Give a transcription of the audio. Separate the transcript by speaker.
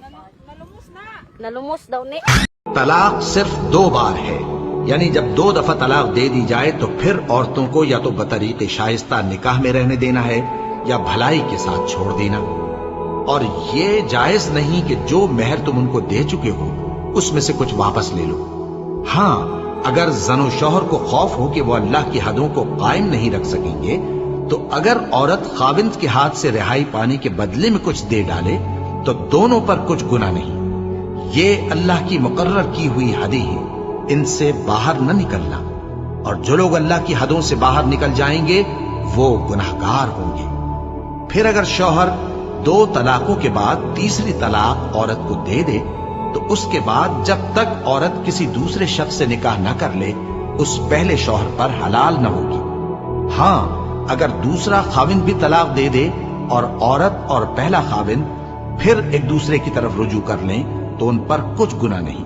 Speaker 1: Nalumos daw ni.
Speaker 2: तलाक सिर्फ 2 बार है, यानी जब 2 दफा तलाक दे दी जाए तो फिर औरतों को या तो बतरीके शाइस्ता निकाह में रहने देना है या भलाई के साथ छोड़ देना। और ये जायज नहीं कि जो मेहर तुम उनको दे चुके हो उसमें से कुछ वापस ले लो। हाँ, अगर जनो शौहर को खौफ हो कि वो अल्लाह की हदों को कायम नहीं रख सकेंगे तो अगर औरत खाविंद के हाथ से रिहाई पाने के बदले में कुछ दे डाले तो दोनों पर कुछ गुनाह नहीं। ये अल्लाह की मुकर्रर की हुई हदें हैं, इनसे बाहर न निकलना। और जो लोग अल्लाह की हदों से बाहर निकल जाएंगे वो गुनाहगार होंगे। फिर अगर शौहर 2 तलाकों के बाद तीसरी तलाक औरत को दे दे तो उसके बाद जब तक औरत किसी दूसरे शख्स से निकाह न कर ले उस पहले शौहर पर हलाल न होगी। हाँ, अगर दूसरा खाविंद भी तलाक दे दे और औरत और पहला खाविंद फिर एक दूसरे की तरफ रुजू कर लें तो उन पर कुछ गुनाह नहीं।